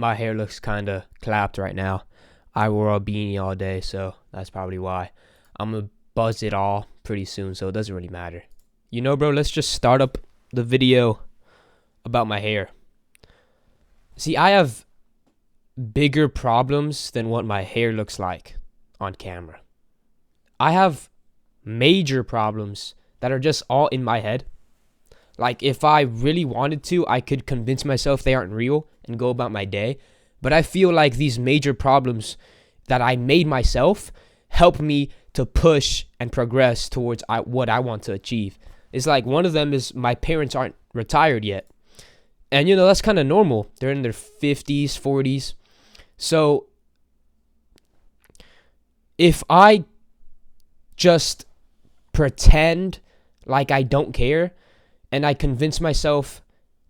My hair looks kind of clapped right now. I wore a beanie all day, so that's probably why. I'm going to buzz it all pretty soon, so it doesn't really matter. You know, bro, let's just start up the video about my hair. See, I have bigger problems than what my hair looks like on camera. I have major problems that are just all in my head. Like, if I really wanted to, I could convince myself they aren't real and go about my day. But I feel like these major problems that I made myself help me to push and progress towards what I want to achieve. It's like one of them is my parents aren't retired yet. And, you know, that's kind of normal. They're in their 50s, 40s. So if I just pretend like I don't care and I convince myself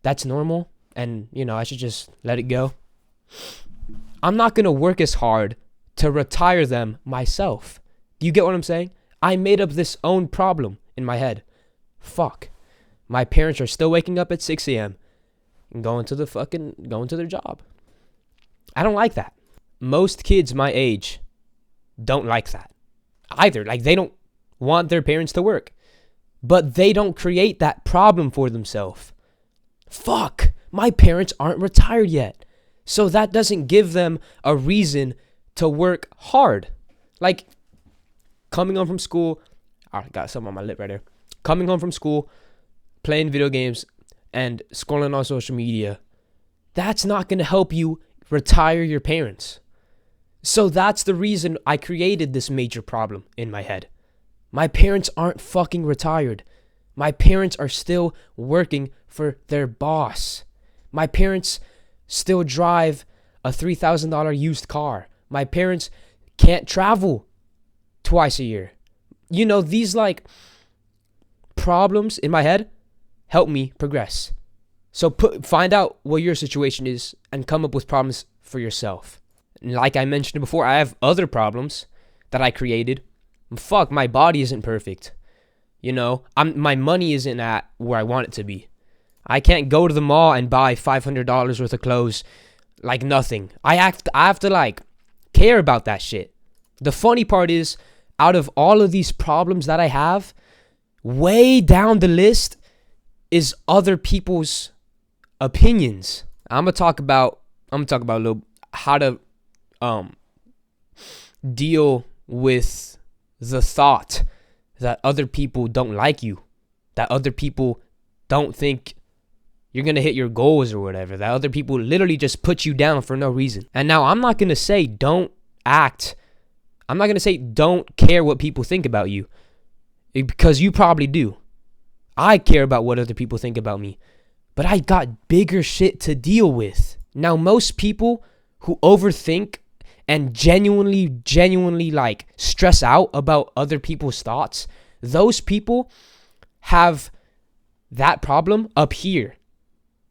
that's normal and, you know, I should just let it go, I'm not going to work as hard to retire them myself. Do you get what I'm saying? I made up this own problem in my head. Fuck. My parents are still waking up at 6 a.m. and going to their job. I don't like that. Most kids my age don't like that either. Like, they don't want their parents to work, but they don't create that problem for themselves. Fuck, my parents aren't retired yet. So that doesn't give them a reason to work hard. Like, coming home from school, I got some on my lip right there. Coming home from school, playing video games, and scrolling on social media, that's not going to help you retire your parents. So that's the reason I created this major problem in my head. My parents aren't fucking retired. My parents are still working for their boss. My parents still drive a $3,000 used car. My parents can't travel twice a year. You know, these like problems in my head help me progress. So find out what your situation is and come up with problems for yourself. Like I mentioned before, I have other problems that I created. Fuck, my body isn't perfect. You know, my money isn't at where I want it to be. I can't go to the mall and buy $500 worth of clothes like nothing. I have to like care about that shit. The funny part is, out of all of these problems that I have, way down the list is other people's opinions. I'm gonna talk about a little how to deal with the thought that other people don't like you, that other people don't think you're going to hit your goals or whatever, that other people literally just put you down for no reason. And now I'm not going to say don't care what people think about you, because you probably do. I care about what other people think about me, but I got bigger shit to deal with. Now, most people who overthink and genuinely like stress out about other people's thoughts, those people have that problem up here.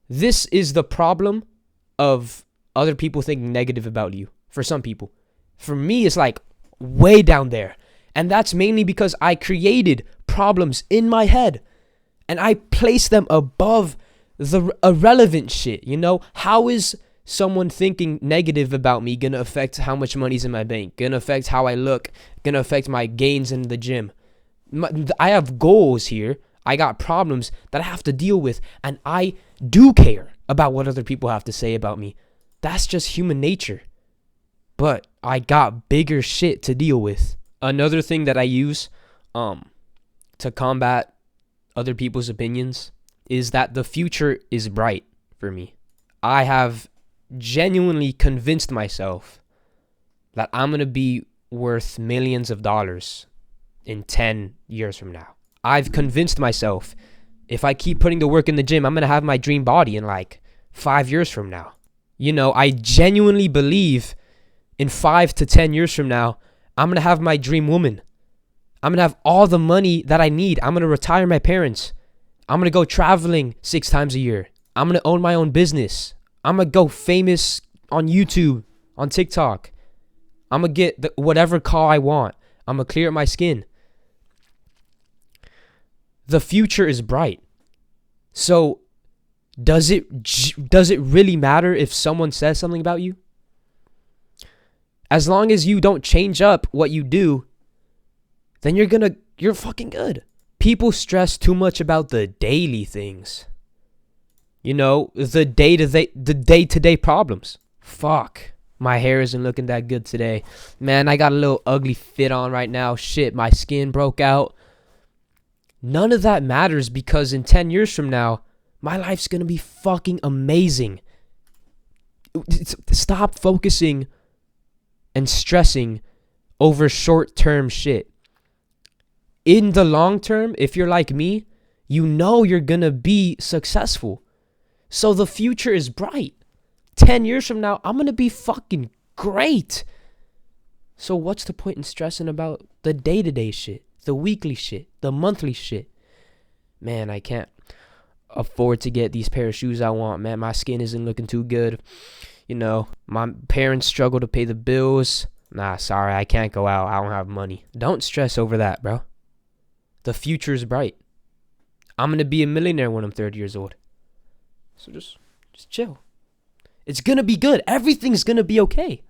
This is the problem of other people thinking negative about you. For some people. For me, it's like way down there. And that's mainly because I created problems in my head and I placed them above the irrelevant shit. You know, how is someone thinking negative about me gonna affect how much money's in my bank, gonna affect how I look, gonna affect my gains in the gym? I have goals here. I got problems that I have to deal with, and I do care about what other people have to say about me. That's just human nature. But I got bigger shit to deal with. Another thing that I use to combat other people's opinions is that the future is bright for me. I have genuinely convinced myself that I'm going to be worth millions of dollars in 10 years from now. I've convinced myself if I keep putting the work in the gym, I'm going to have my dream body in like 5 years from now. You know, I genuinely believe in 5 to 10 years from now, I'm going to have my dream woman. I'm going to have all the money that I need. I'm going to retire my parents. I'm going to go traveling 6 times a year. I'm going to own my own business. I'm going to go famous on YouTube, on TikTok. I'm going to get whatever car I want. I'm going to clear up my skin. The future is bright. So does it really matter if someone says something about you? As long as you don't change up what you do, then you're fucking good. People stress too much about the daily things. You know, the day-to-day problems. Fuck. My hair isn't looking that good today. Man, I got a little ugly fit on right now. Shit, my skin broke out. None of that matters because in 10 years from now, my life's gonna be fucking amazing. Stop focusing and stressing over short-term shit. In the long term, if you're like me, you know you're gonna be successful. So the future is bright. 10 years from now, I'm gonna be fucking great. So what's the point in stressing about the day-to-day shit, the weekly shit, the monthly shit? Man, I can't afford to get these pair of shoes I want, man. My skin isn't looking too good. You know, my parents struggle to pay the bills. Nah, sorry, I can't go out. I don't have money. Don't stress over that, bro. The future is bright. I'm going to be a millionaire when I'm 30 years old. So just chill. It's going to be good. Everything's going to be okay.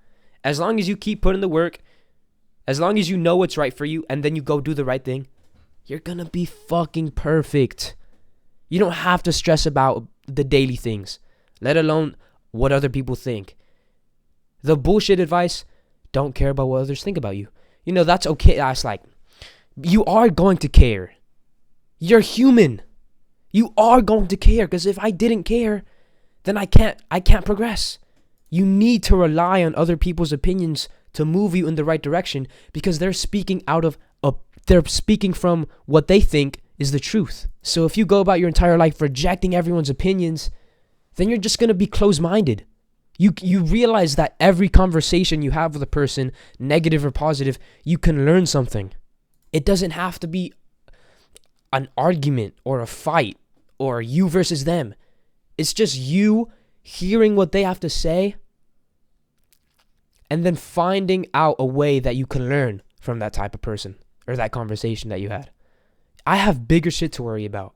As long as you keep putting the work, as long as you know what's right for you, and then you go do the right thing, you're going to be fucking perfect. You don't have to stress about the daily things, let alone what other people think. The bullshit advice, don't care about what others think about you. You know, that's okay. That's like, you are going to care. You're human. You are going to care, because if I didn't care, then I can't progress. You need to rely on other people's opinions to move you in the right direction, because they're speaking they're speaking from what they think is the truth. So if you go about your entire life rejecting everyone's opinions, then you're just going to be closed-minded. You realize that every conversation you have with a person, negative or positive, you can learn something. It doesn't have to be an argument or a fight or you versus them. It's just you hearing what they have to say and then finding out a way that you can learn from that type of person or that conversation that you had. I have bigger shit to worry about.